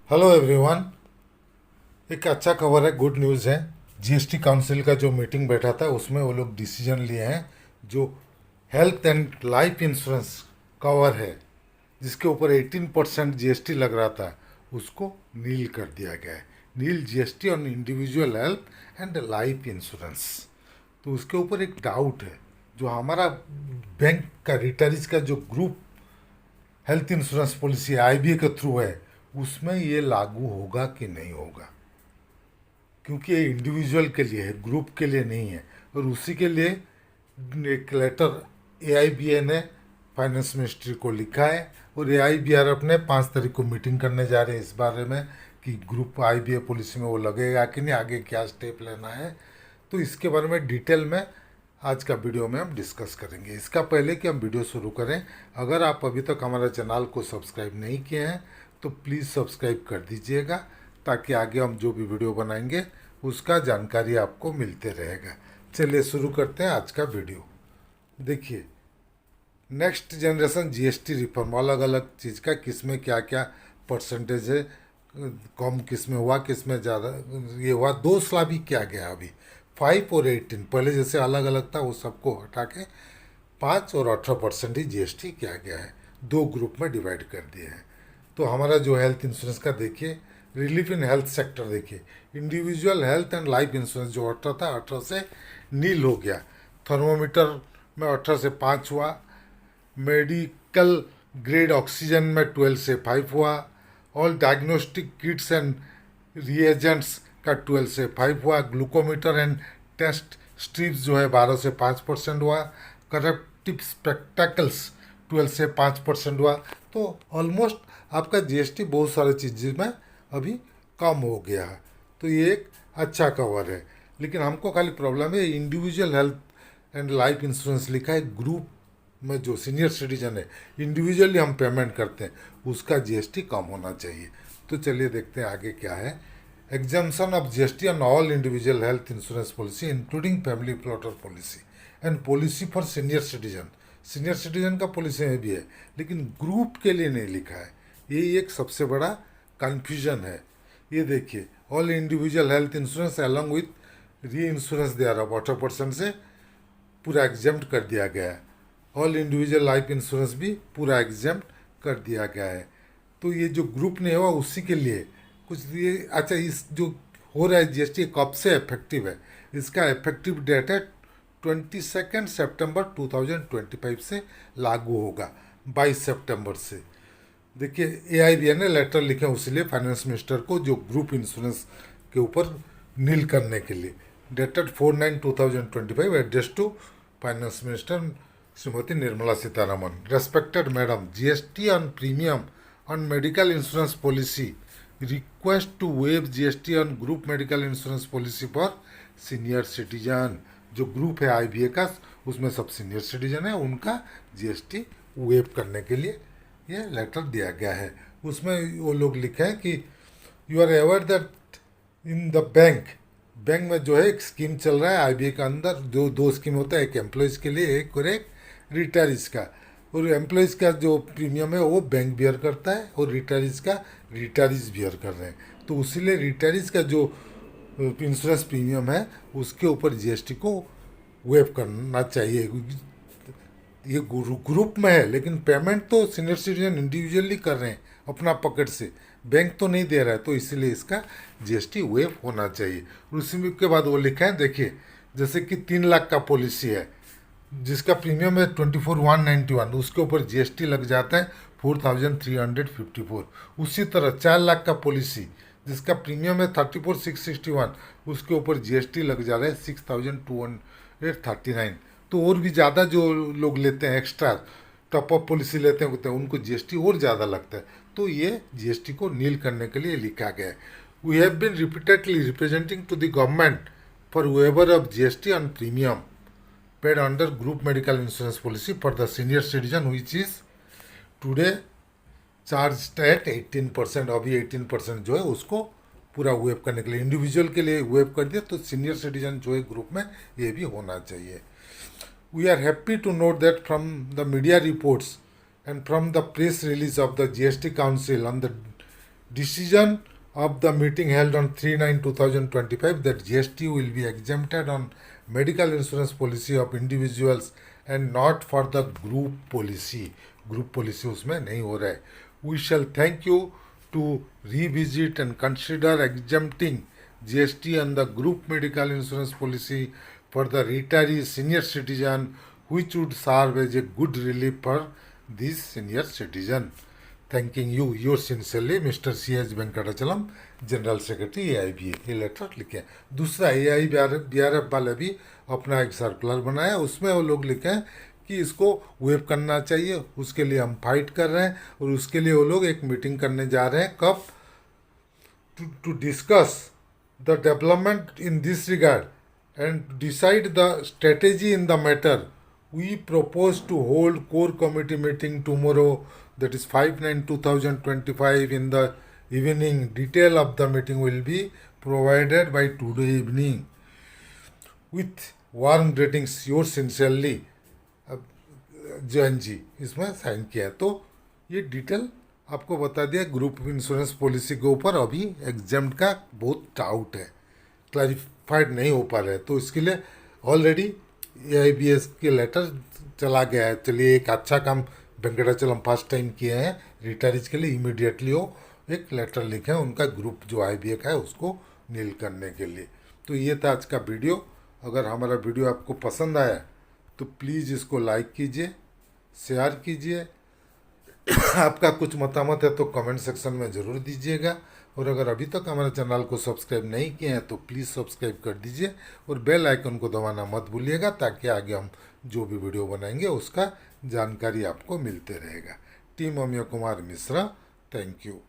Hello everyone. एक अच्छा खबर है, गुड न्यूज़ है। जीएसटी काउंसिल का जो मीटिंग बैठा था उसमें वो लोग डिसीजन लिए हैं। जो health and life insurance cover है, जिसके ऊपर 18% जीएसटी लग रहा था, उसको नील कर दिया गया है। Nil GST on individual health and life insurance. तो उसके ऊपर एक डाउट है। जो हमारा बैंक का रिटायरीज का जो group health insurance policy IBA के थ्रू है, उसमें ये लागू होगा कि नहीं होगा, क्योंकि ये इंडिविजुअल के लिए है, ग्रुप के लिए नहीं है। और उसी के लिए एक लेटर एआईबीए ने फाइनेंस मिनिस्ट्री को लिखा है, और एआईबीआर अपने 5 तारीख को मीटिंग करने जा रहे हैं इस बारे में कि ग्रुप आईबीए पॉलिसी में वो लगेगा कि नहीं, आगे क्या स्टेप लेना है। तो इसके बारे में डिटेल में आज का वीडियो में हम डिस्कस करेंगे। इसका पहले कि हम वीडियो शुरू करें, अगर आप अभी तक हमारे चैनल को सब्सक्राइब नहीं किए हैं तो प्लीज़ सब्सक्राइब कर दीजिएगा, ताकि आगे हम जो भी वीडियो बनाएंगे उसका जानकारी आपको मिलते रहेगा। चलिए शुरू करते हैं आज का वीडियो। देखिए, नेक्स्ट जनरेशन जीएसटी रिफॉर्म, अलग अलग चीज़ का किस में क्या क्या परसेंटेज है, कम किस में हुआ, किस में ज़्यादा ये हुआ। दो स्लैब ही किया गया अभी, 5 और 18। पहले जैसे अलग अलग था वो सबको हटा के 5 और 18% ही जीएसटी किया गया है। दो ग्रुप में डिवाइड कर दिए हैं। तो हमारा जो हेल्थ इंश्योरेंस का देखिए, रिलीफ इन हेल्थ सेक्टर देखिए, individual health and life insurance जो 18 था, 18 से नील हो गया। थर्मोमीटर में 18 से 5 हुआ। मेडिकल ग्रेड ऑक्सीजन में 12 से 5 हुआ। All diagnostic Kitts and reagents का 12 से 5 हुआ। ग्लूकोमीटर एंड टेस्ट स्ट्रिप्स जो है 12 से 5% हुआ। करेक्टिव स्पेक्टेकल्स 12 से 5% हुआ। तो ऑलमोस्ट आपका जीएसटी बहुत सारे चीज़ में अभी कम हो गया है। तो ये एक अच्छा कवर है। लेकिन हमको खाली प्रॉब्लम है, individual health and life insurance लिखा है, ग्रुप में जो सीनियर सिटीजन है, इंडिविजुअली हम पेमेंट करते हैं, उसका जीएसटी कम होना चाहिए। तो चलिए देखते हैं आगे क्या है। Exemption of GST on all individual health insurance policy including family plotter policy and policy for senior citizen. Senior citizen का पॉलिसी में भी है, लेकिन ग्रुप के लिए नहीं लिखा है। यही एक सबसे बड़ा कन्फ्यूजन है। ये देखिए, all individual health insurance along with री इंश्योरेंस दे रहा 18% से पूरा एग्जाम्प्ट कर दिया गया है। ऑल इंडिविजुअल लाइफ इंश्योरेंस भी पूरा एग्जाम्प्ट कर दिया गया है। तो ये जो ग्रुप ने हुआ उसी के लिए कुछ ये अच्छा। इस जो हो रहा है जीएसटी कब से इफेक्टिव है, इसका इफेक्टिव डेट है 22 सितंबर 2025 से लागू होगा, 22 सितंबर से। देखिए, एआईबीए ने लेटर लिखे उसलिए फाइनेंस मिनिस्टर को, जो ग्रुप इंश्योरेंस के ऊपर नील करने के लिए। Dated 4/9/2025, address to finance minister Shrimati Nirmala Sitharaman. Respected madam, GST on premium on medical insurance policy request to waive GST on group medical insurance policy for senior citizen. जो ग्रुप है आईबीए का, उसमें सब सीनियर सिटीजन है, उनका जीएसटी वेव करने के लिए ये लेटर दिया गया है। उसमें वो लोग लिखे हैं कि you are aware that in the bank, bank में जो है एक स्कीम चल रहा है आईबीए के अंदर, जो दो स्कीम होता है, एक एम्प्लॉयज़ के लिए, एक और एक रिटायरीज का। और एम्प्लॉयज़ का जो प्रीमियम है वो बैंक बियर करता है, और रिटायरीज का रिटायरीज बियर कर रहे हैं। तो उसीलिए रिटायरीज का जो इंश्योरेंस प्रीमियम है उसके ऊपर जीएसटी को वेव करना चाहिए। ये ग्रुप में है, लेकिन पेमेंट तो सीनियर सिटीजन इंडिविजुअली कर रहे हैं अपना पॉकेट से, बैंक तो नहीं दे रहा है। तो इसीलिए इसका जीएसटी वेव होना चाहिए। और उसी के बाद वो लिखा है, देखिए, जैसे कि 3 लाख का पॉलिसी है जिसका प्रीमियम है 24,191, उसके ऊपर जीएसटी लग जाता है 4,354। उसी तरह 4 लाख का पॉलिसी जिसका प्रीमियम है 34,661, उसके ऊपर जीएसटी लग जा रहा है 6,239। तो और भी ज़्यादा जो लोग लेते हैं, एक्स्ट्रा टॉपअप पॉलिसी लेते हैं, उनको जीएसटी और ज़्यादा लगता है। तो ये जीएसटी को नील करने के लिए लिखा गया है। We have been repeatedly representing to the government for waiver of GST on premium paid under group medical insurance policy for the senior citizen which is today charged at 18%। अभी 18% जो है उसको पूरा वेव करने के लिए, इंडिविजुअल के लिए वेव कर दिया, तो सीनियर सिटीजन जो है ग्रुप में ये भी होना चाहिए। We are happy to note that from the media reports and from the press release of the GST Council on the decision of the meeting held on 3/9/2025 that GST will be exempted on medical insurance policy of individuals and not for the group policy. Group policy उसमें नहीं हो रहा है. We shall thank you to revisit and consider exempting GST on the group medical insurance policy for the retiree senior citizen, which would serve as a good relief for these senior citizen. Thanking you, yours sincerely, Mr. C.H. Venkatachalam, general secretary AIBA. ये letter लिखे. दूसरा AIBRF वाले भी अपना एक circular बनाया, उसमें वो लोग लिखे कि इसको वेव करना चाहिए. उसके लिए हम फाइट कर रहे हैं और उसके लिए वो लोग एक मीटिंग करने जा रहे हैं. कब? to discuss the development in this regard and decide the strategy in the matter. We propose to hold core committee meeting tomorrow, that is 5/9/2025 in the evening. Detail of the meeting will be provided by today evening. With warm greetings, yours sincerely, Jain ji. इसमें sign किया है. तो ये detail आपको बता दिया. Group insurance policy के ऊपर अभी एग्जाम का बहुत डाउट है, क्लैरिफाइड नहीं हो पा रहा है. तो इसके लिए ऑलरेडी AIBS के लेटर चला गया है. चलिए, एक अच्छा काम वेंकटाचलम फर्स्ट टाइम किए हैं रिटायरीज के लिए. इमीडिएटली वो एक लेटर लिखे हैं उनका ग्रुप जो IBA का है उसको नील करने के लिए. तो ये था आज का वीडियो. अगर हमारा वीडियो आपको पसंद आया तो प्लीज़ इसको लाइक कीजिए, शेयर कीजिए. आपका कुछ मतामत है तो कमेंट सेक्शन में ज़रूर दीजिएगा. और अगर अभी तक हमारे चैनल को सब्सक्राइब नहीं किए हैं तो प्लीज़ सब्सक्राइब कर दीजिए और बेल आइकन को दबाना मत भूलिएगा, ताकि आगे हम जो भी वीडियो बनाएंगे उसका जानकारी आपको मिलते रहेगा. Team Amiya Kumar Mishra, thank you.